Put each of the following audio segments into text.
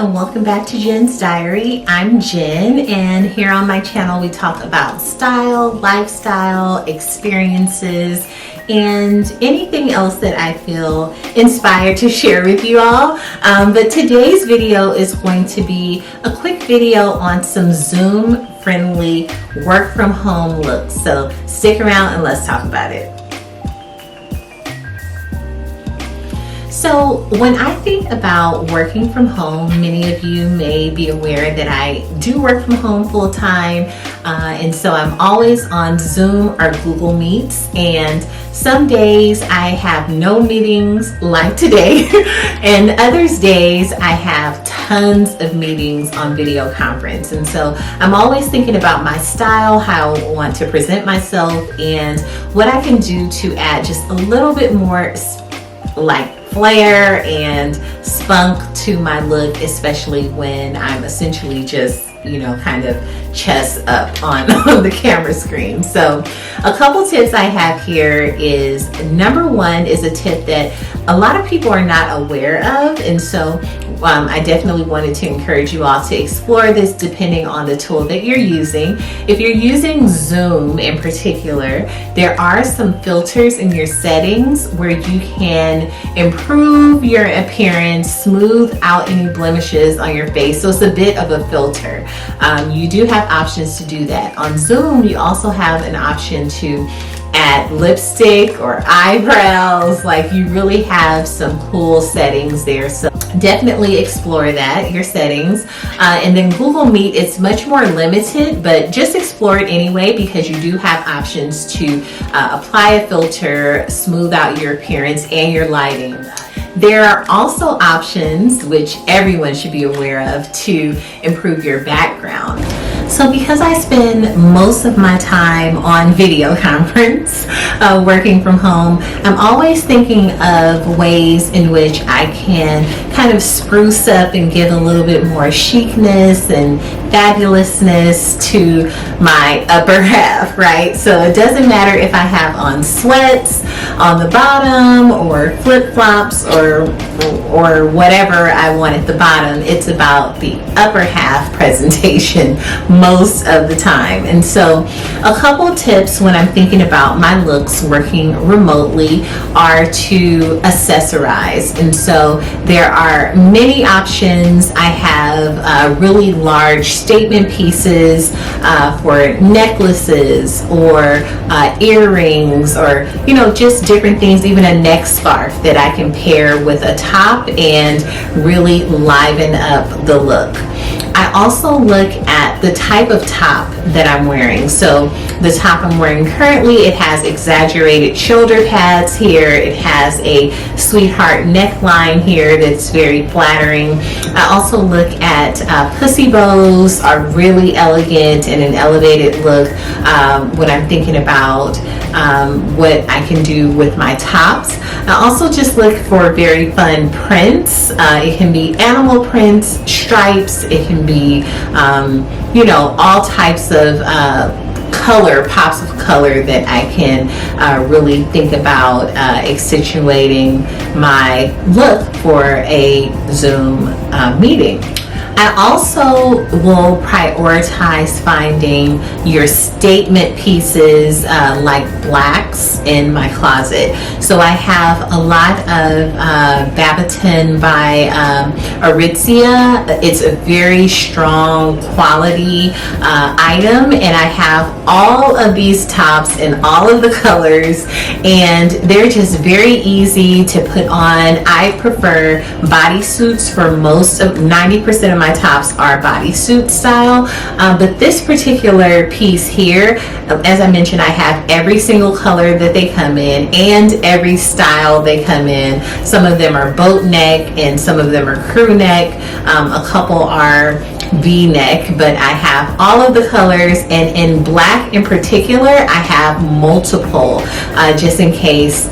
and welcome back to Jen's Diary. I'm Jen, and here on my channel we talk about style, lifestyle, experiences, and anything else that I feel inspired to share with you all. But today's video is going to be a quick video on some Zoom friendly work from home looks. So stick around and let's talk about it. So when I think about working from home, many of you may be aware that I do work from home full time, and so I'm always on Zoom or Google Meets, and some days I have no meetings like today, and others days I have tons of meetings on video conference. And so I'm always thinking about my style, how I want to present myself, and what I can do to add just a little bit more flair and spunk to my look, especially when I'm essentially just, kind of chest up on the camera screen. So a couple tips I have here is, number one is a tip that a lot of people are not aware of, and so I definitely wanted to encourage you all to explore this depending on the tool that you're using. If you're using Zoom in particular, there are some filters in your settings where you can improve your appearance, smooth out any blemishes on your face. So it's a bit of a filter. You do have options to do that. On Zoom, you also have an option to add lipstick or eyebrows. Like, you really have some cool settings there. So definitely explore that, your settings. And then Google Meet, it's much more limited, but just explore it anyway, because you do have options to apply a filter, smooth out your appearance and your lighting. There are also options, which everyone should be aware of, to improve your background. So because I spend most of my time on video conference, working from home, I'm always thinking of ways in which I can kind of spruce up and give a little bit more chicness and fabulousness to my upper half, right? So it doesn't matter if I have on sweats on the bottom or flip-flops or whatever I want at the bottom. It's about the upper half presentation most of the time. And so a couple tips when I'm thinking about my looks working remotely are to accessorize. And so there are many options. I have really large statement pieces for necklaces or earrings, or just different things, even a neck scarf that I can pair with a top and really liven up the look. I also look at the type of top that I'm wearing. So the top I'm wearing currently, it has exaggerated shoulder pads here. It has a sweetheart neckline here that's very flattering. I also look at pussy bows are really elegant and an elevated look when I'm thinking about what I can do with my tops. I also just look for very fun prints. It can be animal prints, stripes, it can be all types of pops of color that I can really think about accentuating my look for a Zoom meeting. I also will prioritize finding your statement pieces like blacks in my closet. So I have a lot of Babaton by Rizz. It's a very strong quality item, and I have all of these tops in all of the colors, and they're just very easy to put on. I prefer bodysuits for most of 90% of my tops are bodysuit style, but this particular piece here, as I mentioned, I have every single color that they come in and every style they come in. Some of them are boat neck and some of them are crew neck. A couple are V-neck, but I have all of the colors, and in black in particular I have multiple, just in case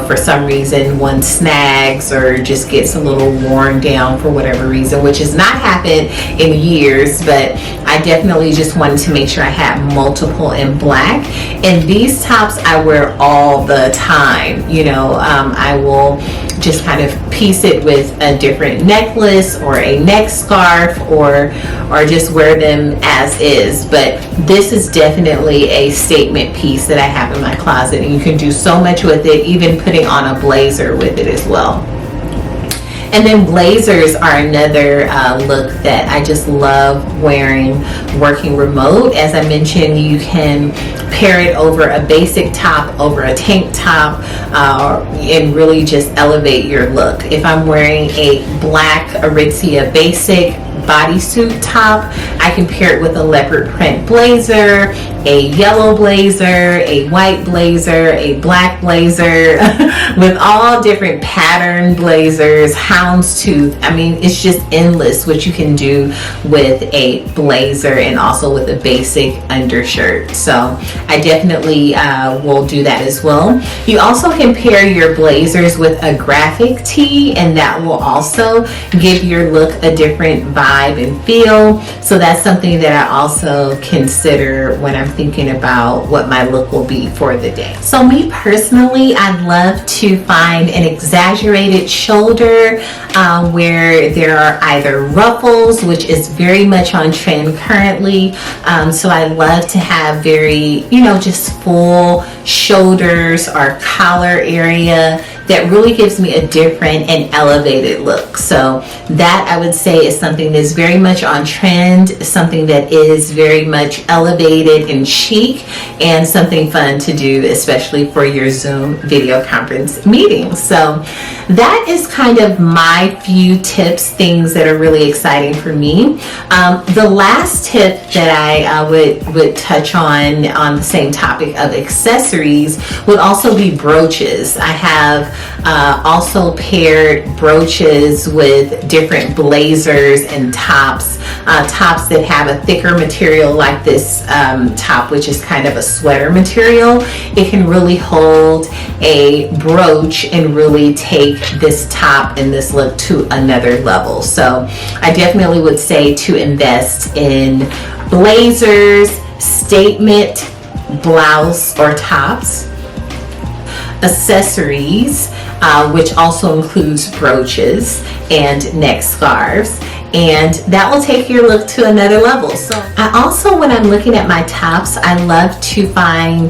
for some reason one snags or just gets a little worn down for whatever reason, which has not happened in years, but I definitely just wanted to make sure I had multiple in black. And these tops I wear all the time. I will just kind of piece it with a different necklace or a neck scarf, or just wear them as is. But this is definitely a statement piece that I have in my closet, and you can do so much with it, even putting on a blazer with it as well. And then blazers are another look that I just love wearing working remote. As I mentioned, you can pair it over a basic top, over a tank top, and really just elevate your look. If I'm wearing a black Aritzia basic bodysuit top, I can pair it with a leopard print blazer, a yellow blazer, a white blazer, a black blazer, with all different pattern blazers, houndstooth. I mean, it's just endless what you can do with a blazer, and also with a basic undershirt. So I definitely will do that as well. You also can pair your blazers with a graphic tee, and that will also give your look a different vibe and feel. So that's something that I also consider when I'm thinking about what my look will be for the day. So me personally, I love to find an exaggerated shoulder where there are either ruffles, which is very much on trend currently. So I love to have very, just full shoulders or collar area that really gives me a different and elevated look. So that, I would say, is something that's very much on trend, something that is very much elevated and chic, and something fun to do, especially for your Zoom video conference meetings. So that is kind of my few tips, things that are really exciting for me. The last tip that I would touch on the same topic of accessories would also be brooches. I have also paired brooches with different blazers and tops that have a thicker material like this top, which is kind of a sweater material. It can really hold a brooch and really take this top and this look to another level. So I definitely would say to invest in blazers, statement blouse or tops, accessories, which also includes brooches and neck scarves, and that will take your look to another level. So I also, when I'm looking at my tops, I love to find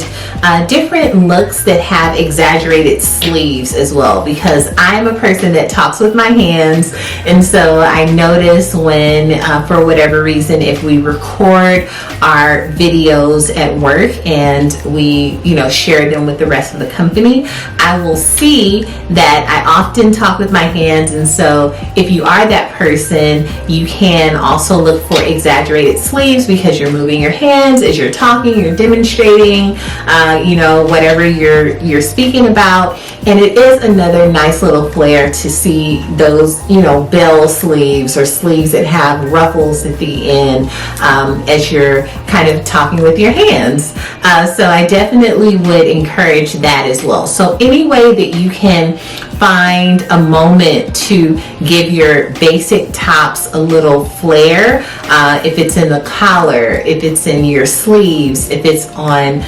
different looks that have exaggerated sleeves as well, because I'm a person that talks with my hands, and so I notice when for whatever reason, if we record our videos at work and we share them with the rest of the company, I will see that I often talk with my hands. And so if you are that person, you can also look for exaggerated sleeves, because you're moving your hands as you're talking, you're demonstrating whatever you're speaking about. And it is another nice little flair to see those bell sleeves, or sleeves that have ruffles at the end as you're kind of talking with your hands. So I definitely would encourage that as well. So any way that you can find a moment to give your basic tops a little flair, if it's in the collar, if it's in your sleeves, if it's on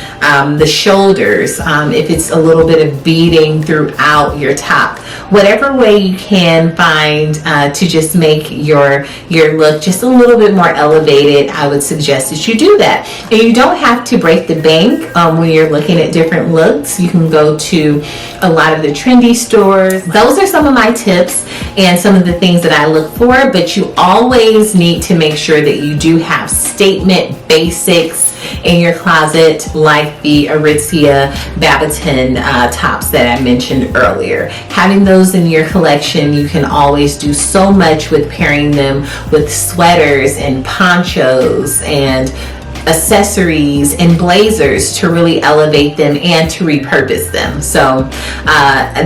the shoulders, if it's a little bit of beading throughout your top, whatever way you can find to just make your look just a little bit more elevated, I would suggest that you do that. And you don't have to break the bank when you're looking at different looks. You can go to a lot of the trendy stores. Those are some of my tips and some of the things that I look for, but you always need to make sure that you do have statement basics in your closet, like the Aritzia Babaton tops that I mentioned earlier. Having those in your collection, you can always do so much with pairing them with sweaters and ponchos and accessories and blazers to really elevate them and to repurpose them. So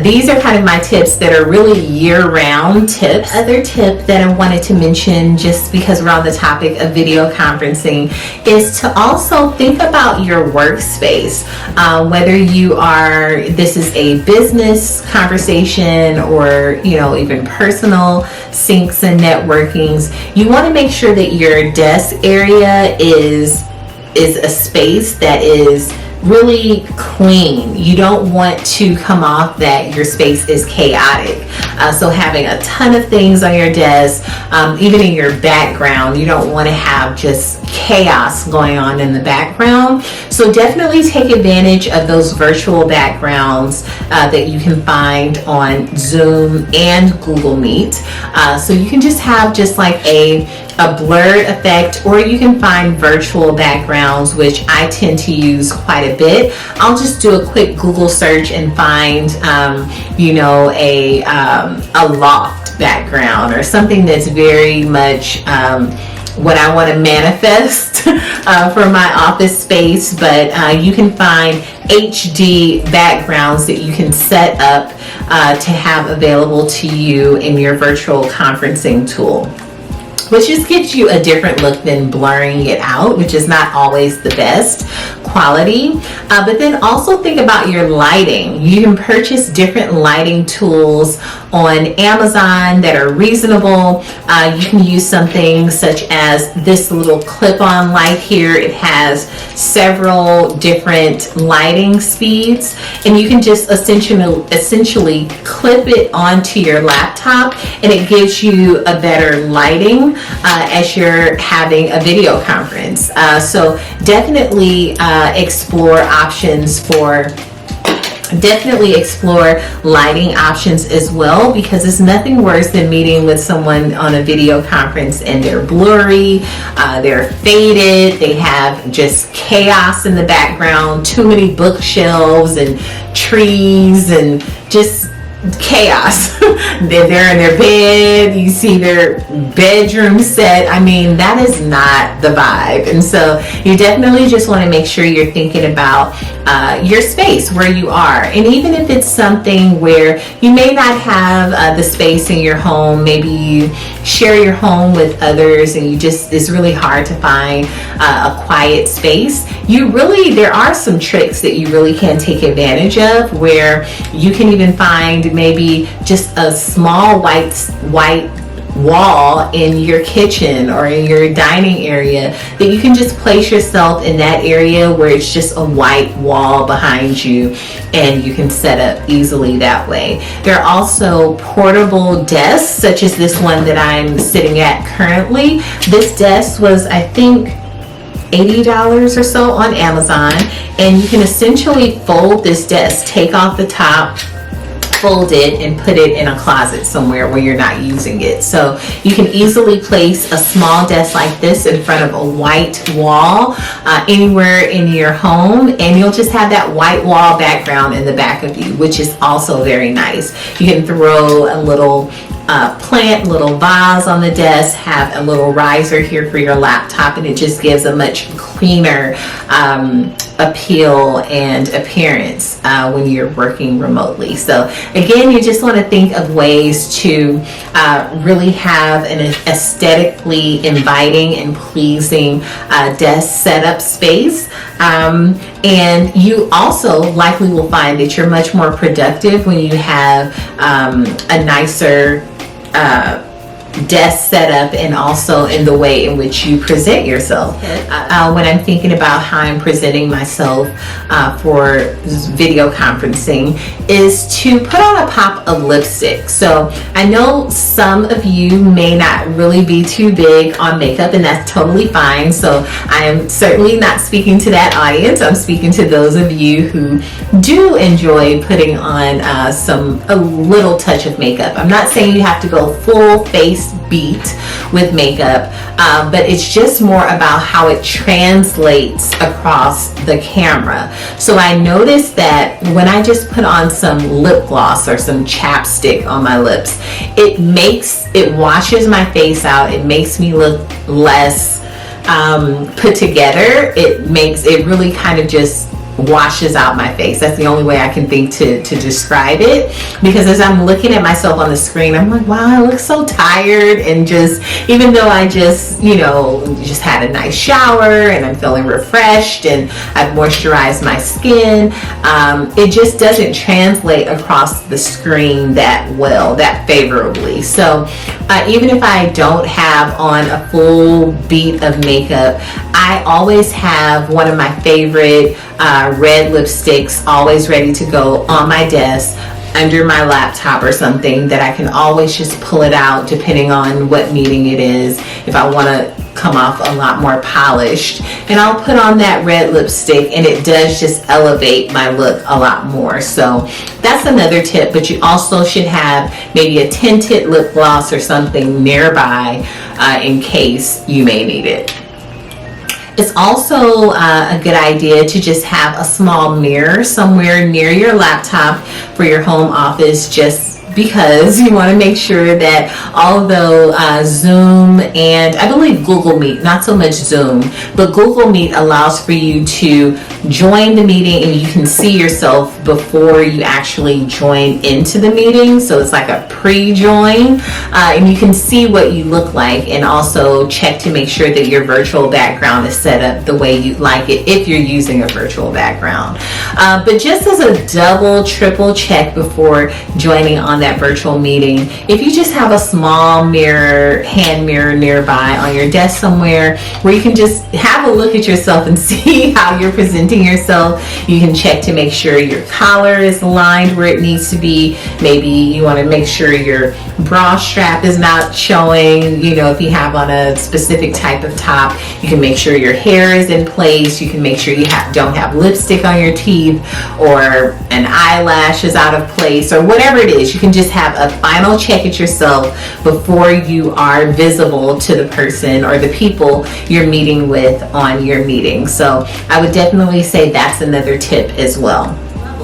these are kind of my tips that are really year-round tips. Other tip that I wanted to mention, just because we're on the topic of video conferencing, is to also think about your workspace. Whether this is a business conversation or even personal syncs and networkings, you want to make sure that your desk area is a space that is really clean. You don't want to come off that your space is chaotic. So having a ton of things on your desk, even in your background, you don't want to have just chaos going on in the background. So definitely take advantage of those virtual backgrounds that you can find on Zoom and Google Meet. So you can just have just like a blurred effect, or you can find virtual backgrounds, which I tend to use quite a bit. I'll just do a quick Google search and find, a loft background or something that's very much what I want to manifest for my office space. But you can find HD backgrounds that you can set up to have available to you in your virtual conferencing tool, which just gives you a different look than blurring it out, which is not always the best quality. But then also think about your lighting. You can purchase different lighting tools on Amazon that are reasonable. You can use something such as this little clip-on light here. It has several different lighting speeds, and you can just essentially clip it onto your laptop, and it gives you a better lighting as you're having a video conference. So definitely explore lighting options as well, because it's nothing worse than meeting with someone on a video conference and they're blurry, they're faded, they have just chaos in the background, too many bookshelves and trees and just chaos. They're in their bed, you see their bedroom set. I mean, that is not the vibe. And so you definitely just want to make sure you're thinking about your space where you are. And even if it's something where you may not have the space in your home, maybe you share your home with others and it's really hard to find a quiet space, there are some tricks that you really can take advantage of, where you can even find maybe just a small white wall in your kitchen or in your dining area that you can just place yourself in that area where it's just a white wall behind you, and you can set up easily that way. There are also portable desks, such as this one that I'm sitting at currently. This desk was, I think, $80 or so on Amazon, and you can essentially fold this desk, take off the top, fold it, and put it in a closet somewhere where you're not using it. So you can easily place a small desk like this in front of a white wall anywhere in your home, and you'll just have that white wall background in the back of you, which is also very nice. You can throw a little plant, little vase on the desk, have a little riser here for your laptop, and it just gives a much cleaner appeal and appearance when you're working remotely. So again, you just want to think of ways to really have an aesthetically inviting and pleasing desk setup space. And you also likely will find that you're much more productive when you have a nicer desk setup, and also in the way in which you present yourself. When I'm thinking about how I'm presenting myself for video conferencing, is to put on a pop of lipstick. So I know some of you may not really be too big on makeup, and that's totally fine. So I am certainly not speaking to that audience. I'm speaking to those of you who do enjoy putting on a little touch of makeup. I'm not saying you have to go full face beat with makeup, but it's just more about how it translates across the camera. So I noticed that when I just put on some lip gloss or some chapstick on my lips, it washes my face out. It makes me look less put together. It really kind of just washes out my face. That's the only way I can think to describe it, because as I'm looking at myself on the screen, I'm like, wow, I look so tired, and just, even though I just had a nice shower and I'm feeling refreshed and I've moisturized my skin, it just doesn't translate across the screen that favorably. So Even if I don't have on a full beat of makeup, I always have one of my favorite red lipsticks always ready to go on my desk, under my laptop or something, that I can always just pull it out depending on what meeting it is, if I want to come off a lot more polished, and I'll put on that red lipstick, and it does just elevate my look a lot more. So that's another tip. But you also should have maybe a tinted lip gloss or something nearby in case you may need it. It's also a good idea to just have a small mirror somewhere near your laptop for your home office, just because you want to make sure that although Zoom and I believe Google Meet, not so much Zoom, but Google Meet allows for you to join the meeting and you can see yourself before you actually join into the meeting. So it's like a pre-join, and you can see what you look like, and also check to make sure that your virtual background is set up the way you like it if you're using a virtual background. But just as a double, triple check before joining on that virtual meeting, if you just have a small mirror, hand mirror nearby on your desk somewhere where you can just have a look at yourself and see how you're presenting yourself. You can check to make sure your collar is aligned where it needs to be. Maybe you want to make sure your bra strap is not showing. You know, if you have on a specific type of top, you can make sure your hair is in place. You can make sure you don't have lipstick on your teeth, or an eyelash is out of place, or whatever it is. You can just have a final check at yourself before you are visible to the person or the people you're meeting with on your meeting. So I would definitely say that's another tip as well.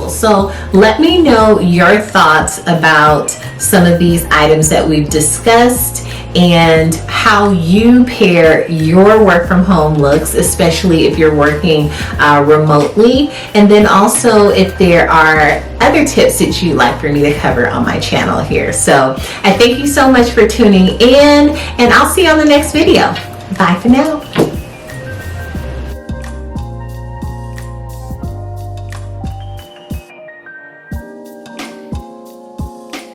So let me know your thoughts about some of these items that we've discussed and how you pair your work from home looks, especially if you're working remotely. And then also if there are other tips that you'd like for me to cover on my channel here. So I thank you so much for tuning in, and I'll see you on the next video. Bye for now.